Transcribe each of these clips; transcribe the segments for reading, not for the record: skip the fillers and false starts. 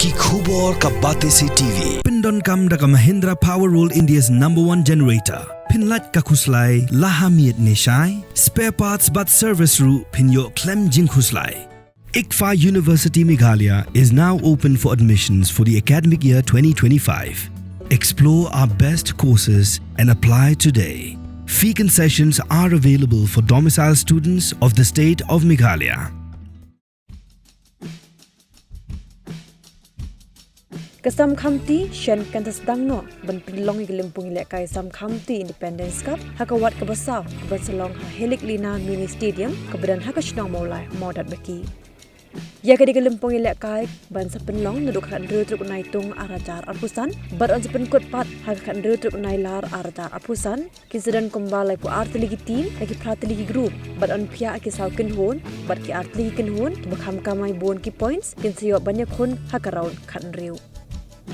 ki khubor ka bate se TV. Pindon kam da ka Mahindra Powerroll India's #1 generator. Pinlat ka khuslai lahamiet neshai. Spare parts but service ru pinyo klem jing khuslai. ICFA University Meghalaya is now open for admissions for the academic year 2025. Explore our best courses and apply today. Fee concessions are available for domicile students of the state of Meghalaya. Samkhamti Shen Kantas Dangno ban pilong igilimpung ilekay Samkhamti Independence Cup hakawat kabasaw kabasalong Helik Lina Mini Stadium kabadan hakashnong maulay modat baki. Ya kadiglimpung ilekay ban sa penlong nuduk kan truk naitung arajar arpusan bar on sa penkut pat hakan truk nailar arajar arpusan kisadan kumbalay pu artligi team lagi pratligi group bar on pia akisaw Kynhun bar ki artligi Kynhun bakham kamay bon ki points kinsayo banyak hun hakaraun kan riu.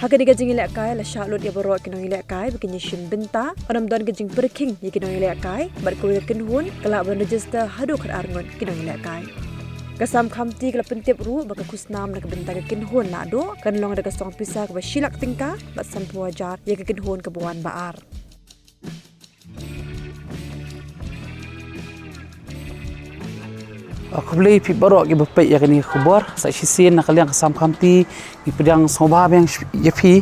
Haka diga jing ilekay la shalot ya barok kinong ilekay bikin shin binta onam don gajing perking ya kinong ilekay bar ko Kynhun kala ban register hadu khat arngon kinong ilekay. Samkhamti kala pentip ru baka Khusnam na kabenta ka Kynhun Lahduh kan long daga song pisa ka silak Tyngka bat sampu wajar ya ka Kynhun ka buan baar. Aku beli pi barok ke bepek ya kini khubor sa sisin nak kalian ke Samkhamti di pedang sobab yang yapi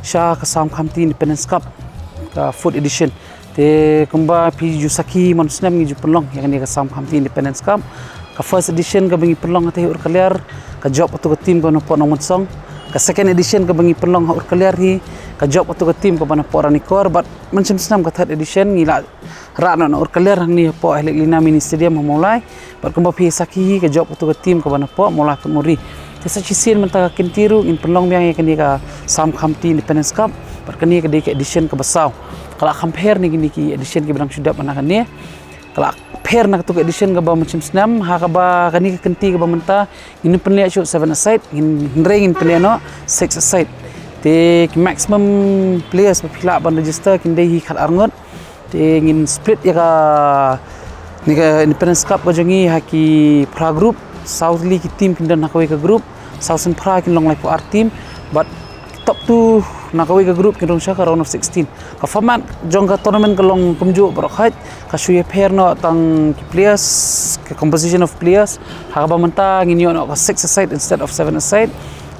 sha ke Samkhamti Independence Cup ke food edition te kumba pi jusaki manusnam ngi jupelong ya kini ke Samkhamti Independence Cup ke first edition ke bengi pelong ate ur kaliar ke job atau ke tim ke nopo nong song ke second edition ke bengi pelong ur kaliar hi ke job atau ke tim ke bana porani kor but macam senam ke third edition ngila rak nak ur kaliar ni po Helik Lina Mini Stadium memulai berkembang pi saki ke job atau ke tim ke bana po mulai pemuri tesa cisin mentaka kintiru in pelong yang kini ke Samkhamti Independence Cup berkeni ke edition ke besau kalau compare ni gini ki edition ke berang sudah mana kan ni kalau pair nak tu edition ke ba macam senam ha ka ba kani ke kenti ke ba menta ini penlihat shoot 7 aside in ring in penlihat no 6 aside te maximum players berpila ban register kinde hi khat arngot te ingin split ya ka ni ka Independence Cup bajongi haki pra group South League team kindan nakawai ka group Southern pra kin long life our team but top 2 nakawai ka group kin rong sha ka round of 16 ka format jong ka tournament ka long kumju barokhat ka shuye pair no tang players ka composition of players ha ba menta ngin yo no ka 6 aside instead of 7 aside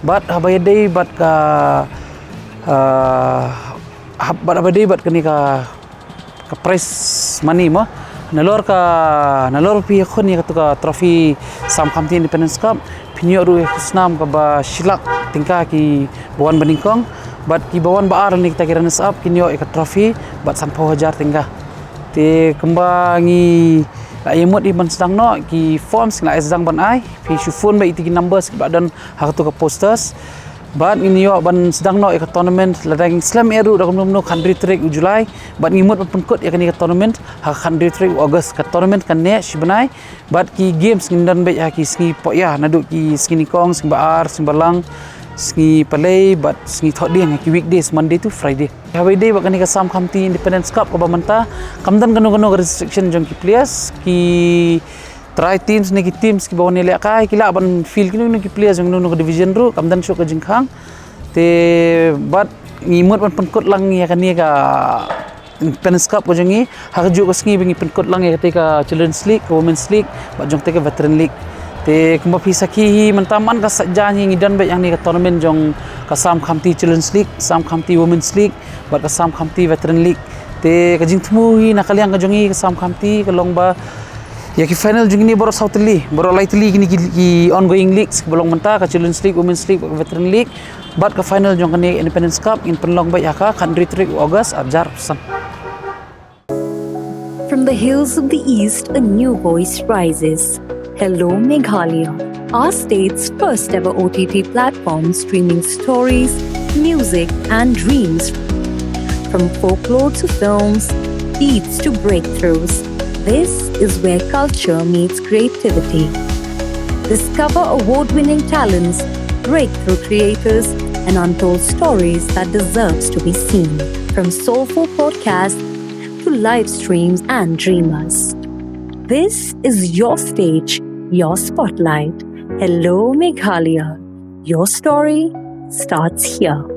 but habaya day but ka habaya day but kani ka prize money mo nalor pi khon ni ka trophy Samkhamti Independence Cup pinyo ru Khusnam ka ba silak Tyngka ki bawan baningkong but ki bawan baar ni kita kira up kinyo ka trophy but sampo hajar Tyngka te kembangi la yemot iban sedang no ki forms la sedang ban ai pi shufun ba itigi numbers badan ha ka posters but inyo ban sedang no ka tournament la daging slam eru da kumno 100 trek Julai but ngimut penkut ya kani ka tournament ha 100 trek August ka tournament kan ne shibanai but ki games ngindan be ya ki ski po ya naduk ki ski kong ski baar ski balang ski play but ski thodian ki weekdays Monday to Friday hawe day ba kani ka Samkhamti Independence Cup ka ba manta kamdan kanu restriction jong ki players ki try teams ni ki teams ki bawon nila kai kila ban feel kinu ki players yang nunu division ru kamdan show ka jingkhang te but ngimut ban penkut lang ya kani ka Independence Cup ko jangi haju ko sngi bingi penkut lang ya ka Children's League Women's League ba jong te ka Veteran League te kumba pisaki mentaman ka sajani ngidan be yang ni ka tournament jong ka Samkhamti Children's League Samkhamti Women's League ba ka Samkhamti Veteran League te ka jingtmu hi nakaliang ka jongi ka Samkhamti ka long ba ya ki final jung ni boro South League boro Light League ni ki ongoing leagues belong menta ka Children's League Women's League Veteran League but ka final jung ni Independence Cup in penlong ba ya ka 100 August abjar pesan. From the hills of the east, a new voice rises. Hello Meghalaya, our state's first ever OTT platform streaming stories, music and dreams. From folklore to films, beats to breakthroughs, this is where culture meets creativity. Discover award-winning talents, breakthrough creators, and untold stories that deserves to be seen. From soulful podcasts to live streams and dreamers. This is your stage, your spotlight. Hello Meghalaya. Your story, starts here.